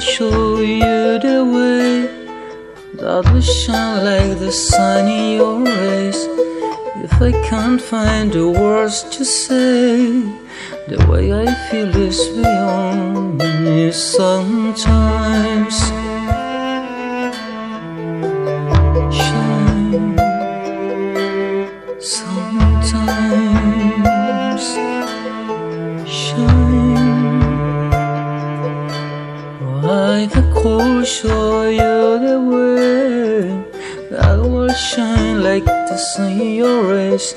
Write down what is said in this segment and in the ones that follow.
show you the way that will shine like the sun in your rays. If I can't find the words to say, the way I feel is beyond me sometimes. Shine, sometimes shine. I can show you the way that will shine like the sun in your rays.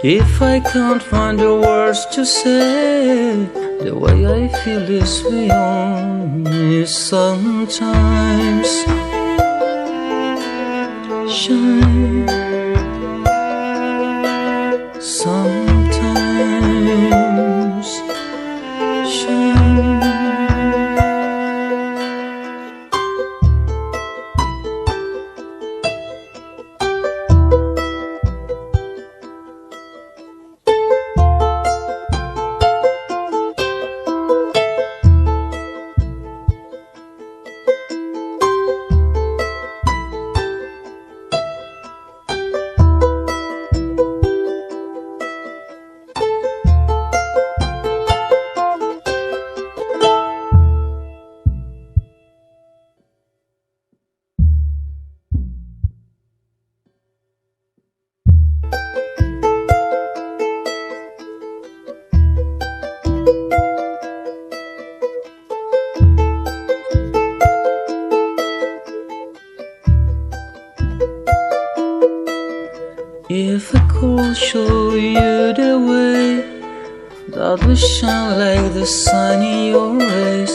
If I can't find the words to say, the way I feel is beyond me sometimes. Shine, sometimes shine. If I could show you the way that will shine like the sun in your rays.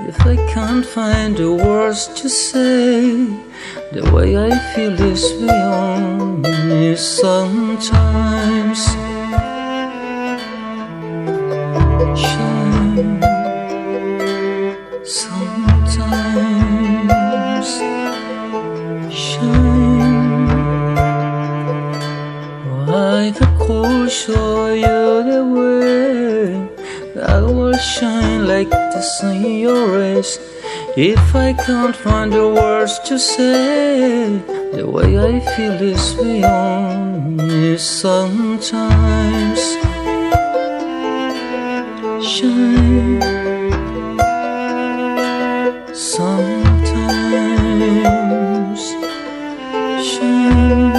If I can't find the words to say, the way I feel is beyond me sometimes. Shine, sometimes shine. I could show you the way that will shine like the sun in your rays. If I can't find the words to say, the way I feel is beyond me sometimes. Shine, sometimes shine.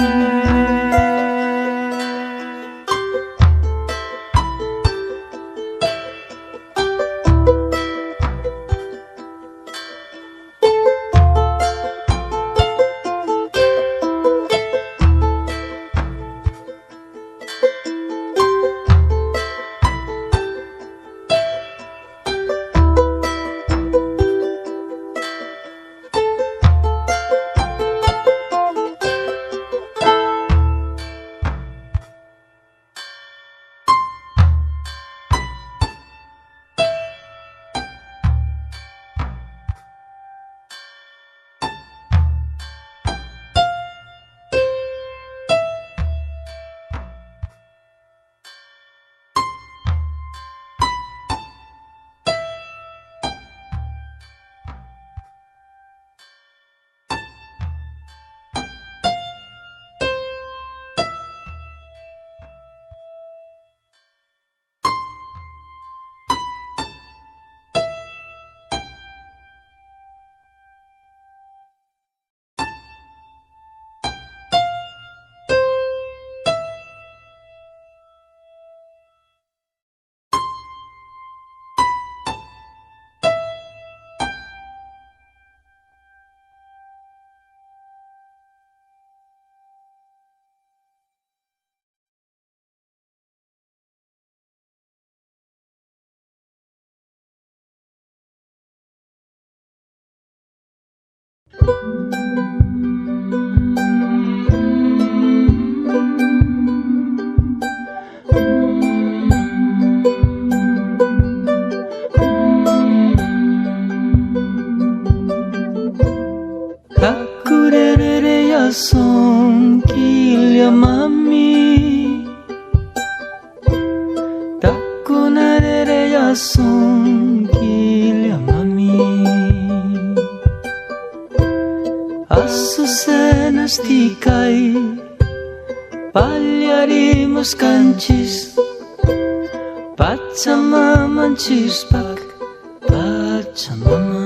Sonquilha mami, takunarere ya sonquilha mami. Azucenas di cai, palharemos cantis, Pachamama chispak, Pachamama.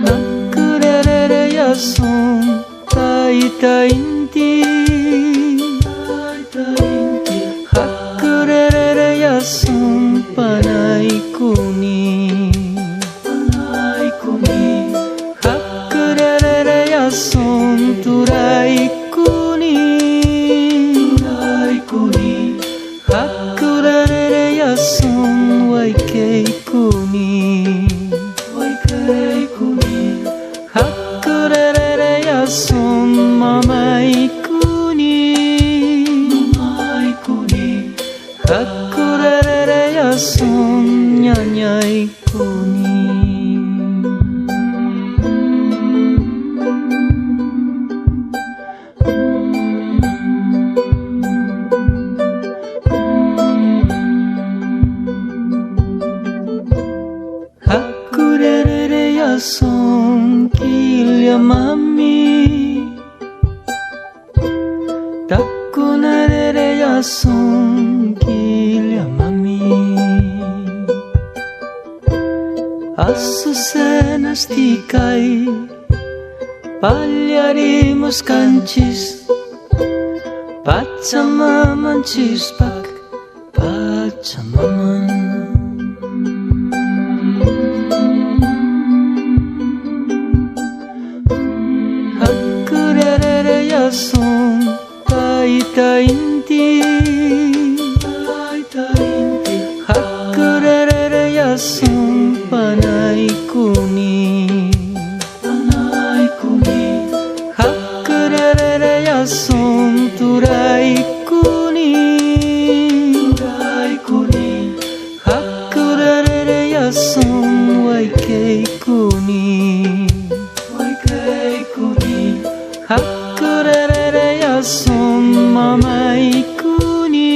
Hakurere yasun, taita inti, Hakurere yasun, panay kuni, Hakurere yasun, turay kuni, Hakurere yasun, waikei kuni, Hakurere yasun, mamay kuni, Hakurere yasun, nyanyay kuni. Hakurere yasun, kilya mami, Takunarere yasun, kilya mami. Azucenas di cai, palharemos cantis, Pachamama chispak, Pachamama. Hakurere yasun, taita inti, Hakurere yasun, panay kuni, Hakurere yasun, turay kuni, Hakurere yasun, waikei kuni, Hakurere yasun, mamay kuni,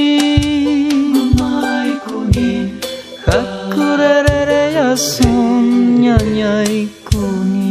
Hakurere yasun, nyanyay kuni.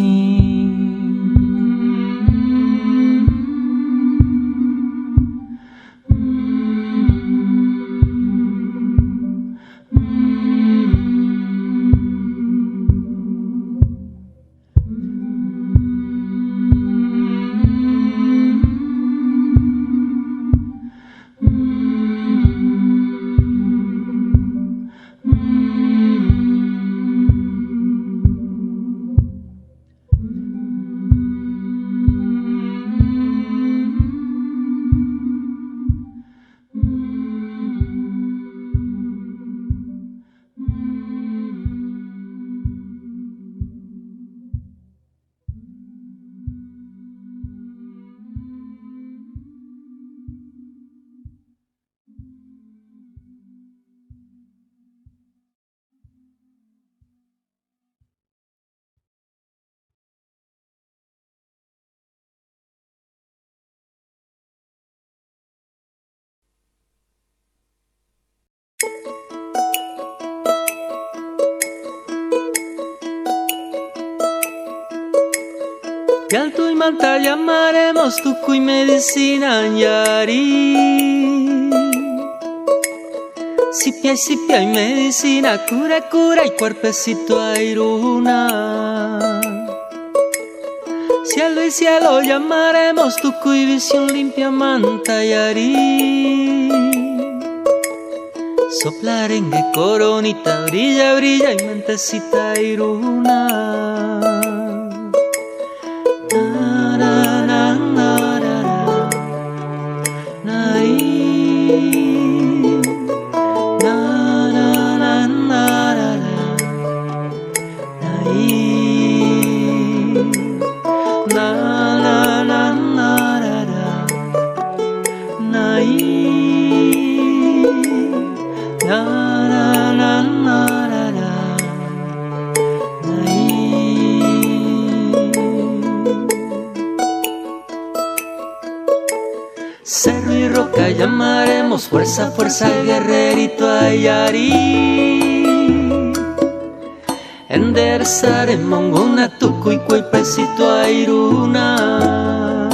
Y al tu manta llamaremos tuku y medicina yari. Sipia y medicina, cura y cuerpecito airuna. Cielo llamaremos tuku y visión limpia manta yari. Soplarengue coronita, brilla y mentecita airuna. Cerro y roca llamaremos fuerza, guerrerito ayari. enderezaremos una tuku y cuerpecito a iruna.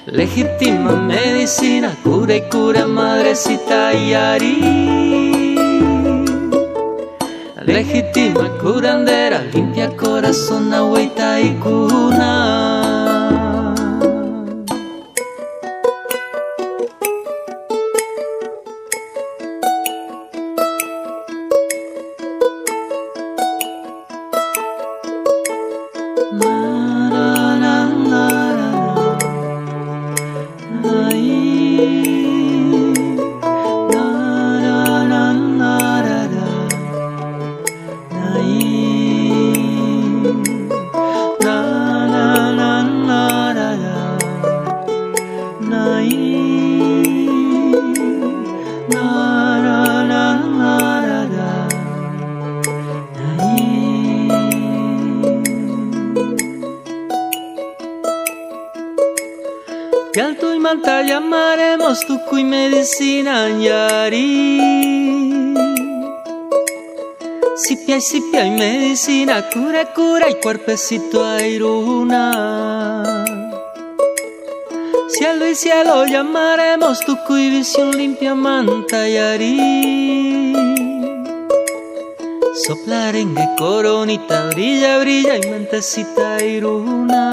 Legítima medicina, cura y cura, madrecita y ari. Legítima curandera, limpia corazón, agüita y cuna. De alto y manta llamaremos tuku y medicina yari. Sipia y medicina, cura, cura y cuerpecito a iruna. Cielo y cielo llamaremos tuku y visión limpia manta yari. Soplarengue coronita, brilla, brilla y mentecita iruna.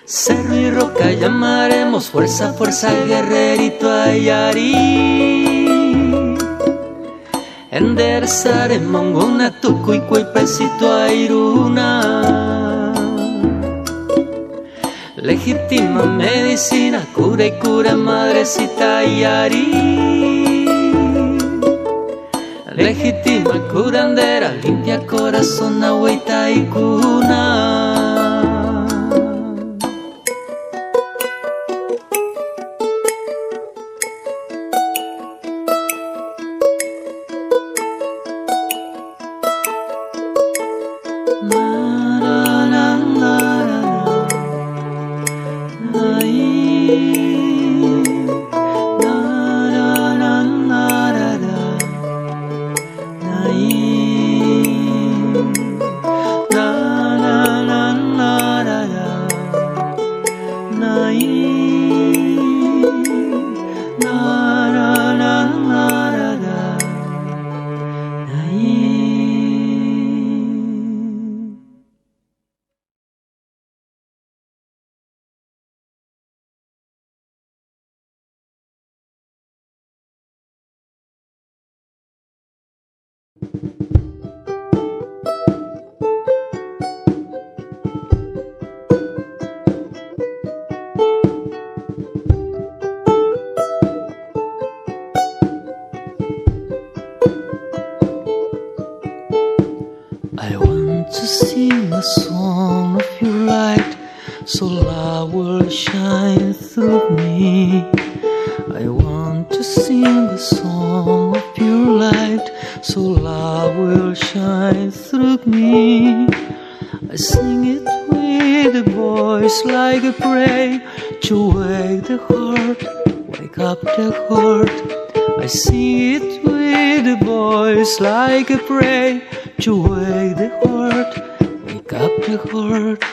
Cerro y roca llamaremos fuerza, fuerza, guerrerito ayari. Enderezaremos una tuku y cuerpecito a iruna. Legítima medicina, cura y cura, madrecita yari. Legítima curandera, limpia corazón, agüita y cuna. I want to sing a song of your light, so love will shine through me. I want to sing a song of your light, so love will shine through me. I sing it with a voice like a prayer to wake the heart, wake up the heart. I sing it with a voice like a prayer to wake the heart, wake up the heart.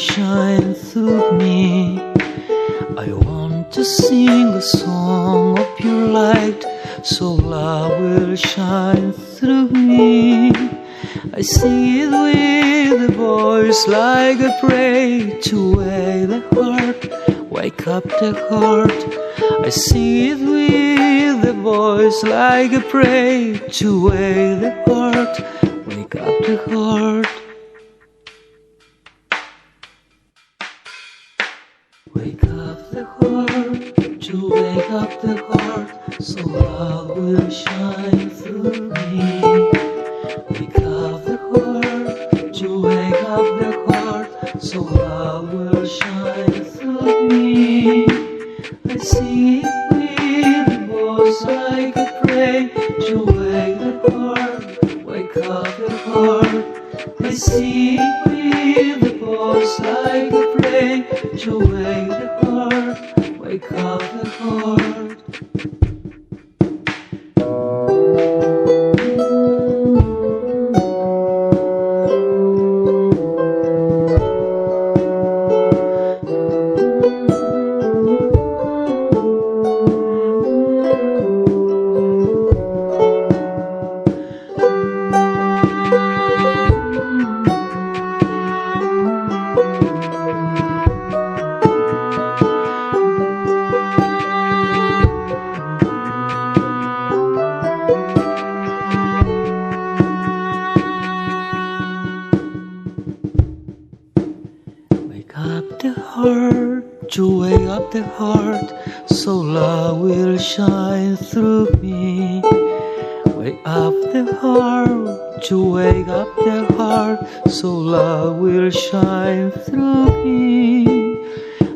shine through me. I want to sing a song of pure light, so love will shine through me. I sing it with a voice like a prayer to wake the heart, wake up the heart. I sing it with a voice like a prayer to wake the heart, wake up the heart. Wake up the heart, to wake up the heart, so love will shine through me. Wake up the heart, to wake up the heart, so love will shine through me. I sing it with a voice like a prayer to wake the heart, wake up the heart. I sing it with a voice like a prayer to wake the heart, wake up the heart. To wake up the heart, so love will shine through me. Wake up the heart, to wake up the heart, so love will shine through me.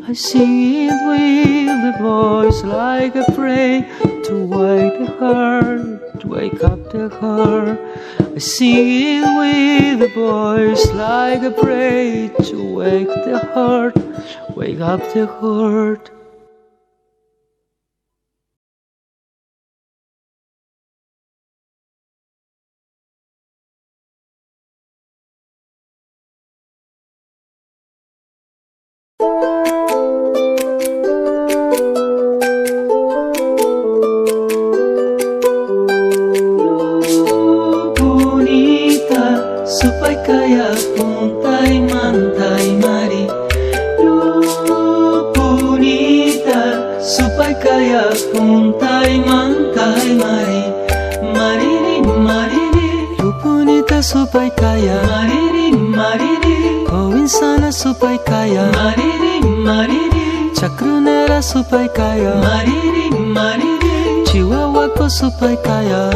I sing it with a voice like a prayer to wake the heart, to wake up the heart. I sing it with a voice like a prayer to wake the heart, wake up the heart. Supaya kaya puntai mantai mari, bonita. Supaya kaya puntai mantai mari, mariri mariri. Bonita supaya kaya mariri mariri. Oh insana supaya kaya mariri mariri. Cakrunera supaya kaya mariri mariri. Chihuahua ko supaya kaya.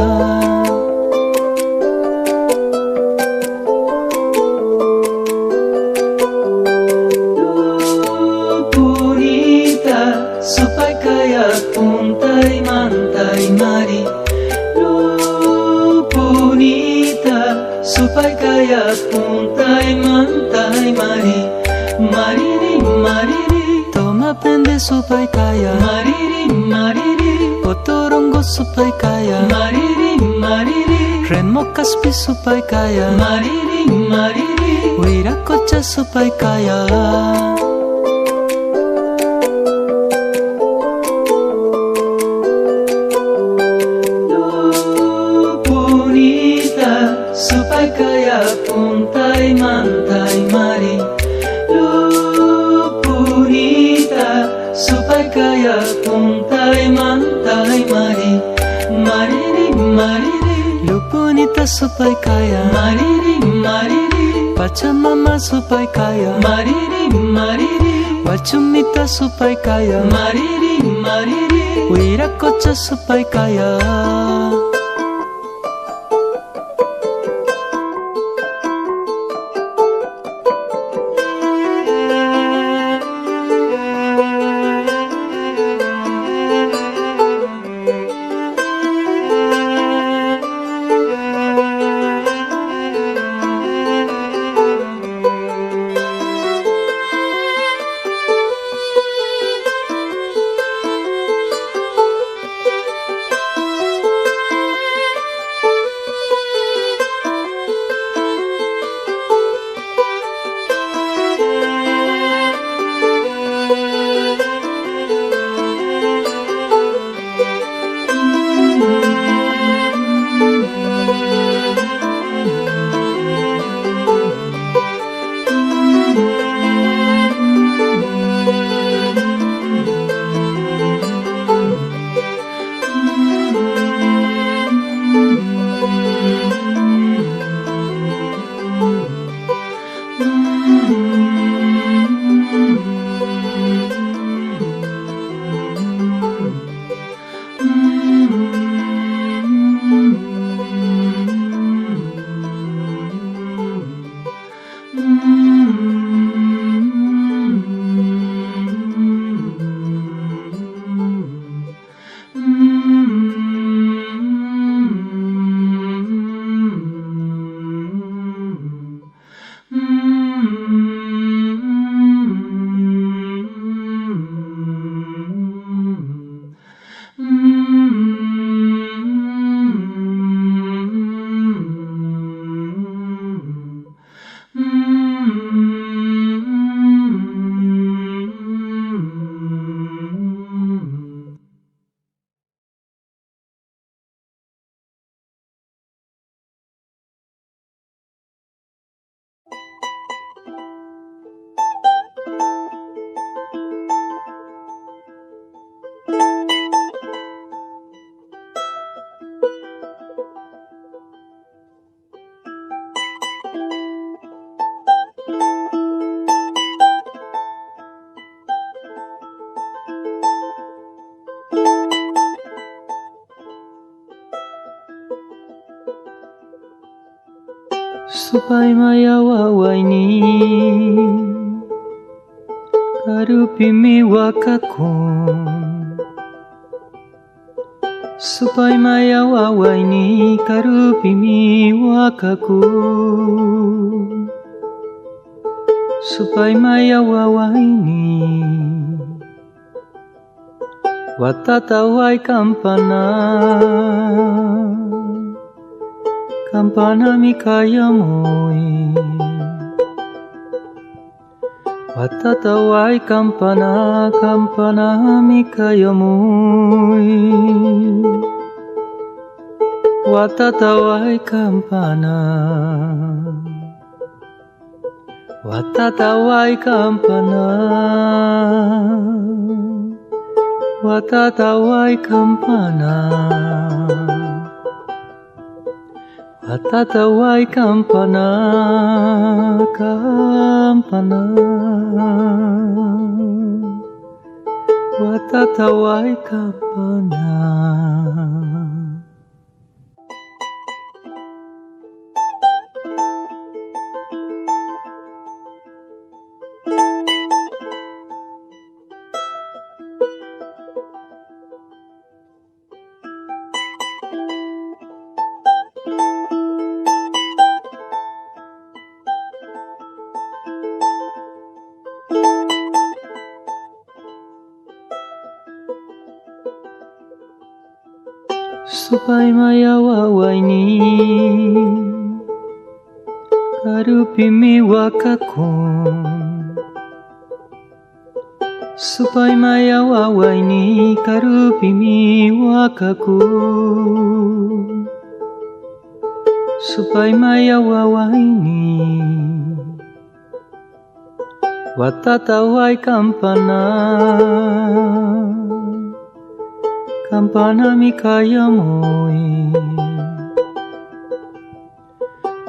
Supaya kaya puntai mantai mari, bonita. Supaya kaya puntai mantai mari, mariri mariri. Toma prende supaya kaya mariri mariri. Potorongo supaya kaya mariri mariri. Remo kaspi supaya kaya mariri mariri. Wiracocha supaya kaya. Supaya kaya puntai mantai mari, bonita. Supaya kaya puntai mantai mari, mariri mariri. Bonita supaya kaya mariri mariri. Pachamama supaya kaya mariri mariri. Wachumita supaya kaya mariri mariri. Wiracocha supaya kaya. supaya mayawaway ni karupi wakakon, supaya mayawaway ni karupi wakakon, supaya mayawaway ni watataway kampana, kampana mikayamoy, watataway kampana, kampana mikayamoy, watataway kampana, watataway kampana, watataway kampana, watataway kampana, kampana, watataway kampana. Supaya mayawaway ni karupi wakakon, supaya mayawaway ni karupi wakakon, supaya mayawaway ni watataway kampana, kampana mikayamoy,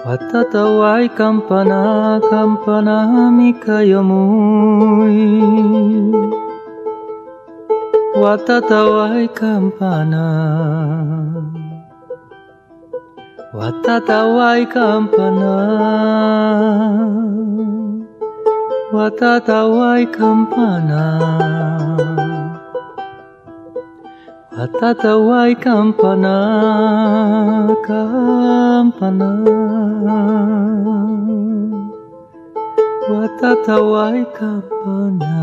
watataway kampana, kampana mikayamoy, watataway kampana, watataway kampana, watataway kampana, watataway kampana, kampana, watataway kampana.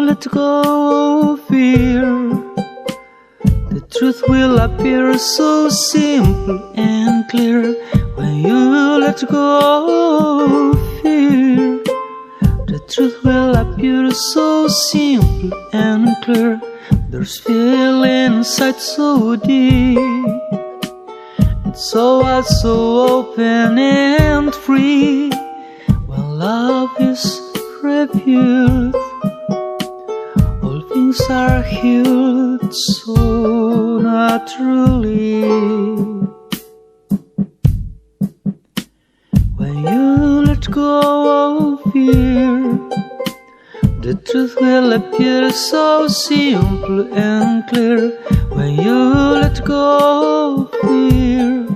Let go of fear, the truth will appear so simple and clear. When you let go of fear, the truth will appear so simple and clear. There's feeling inside so deep, and so wide, so open and free. When love is revealed, things are healed so naturally. When you let go of fear, the truth will appear so simple and clear. When you let go of fear,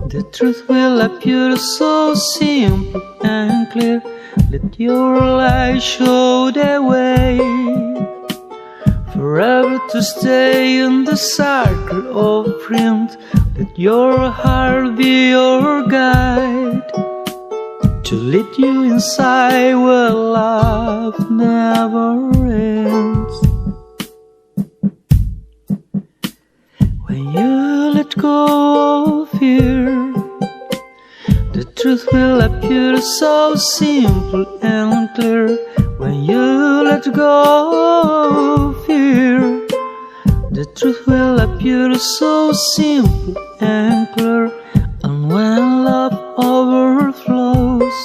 the truth will appear so simple and clear. Let your light show the way, forever to stay in the circle of dreams. Let your heart be your guide, to lead you inside where love never ends. When you let go of fear, the truth will appear so simple and clear. When you let go of fear, the truth will appear so simple and clear. And when love overflows,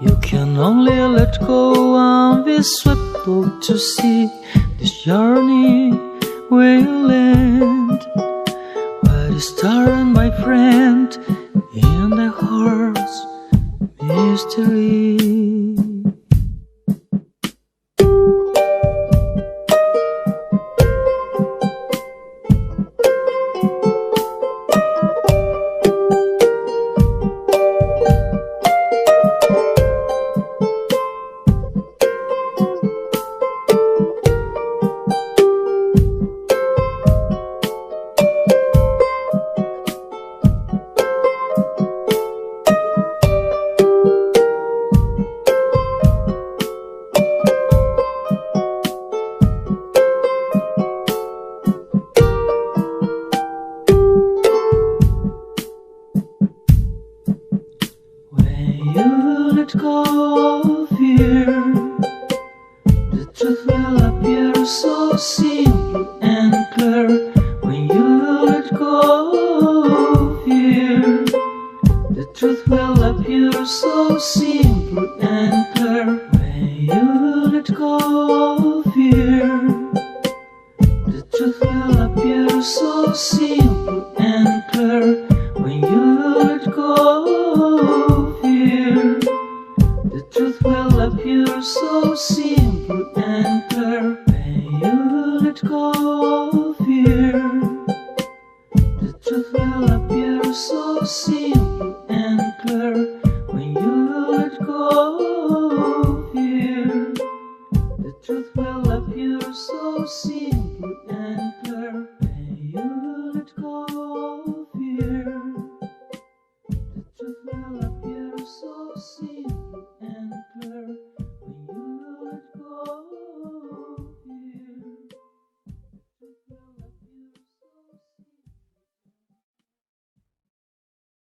you go on, be swept out to sea. This journey will end. What is starring, my friend, in the heart's mystery? So simple and clear when you let go.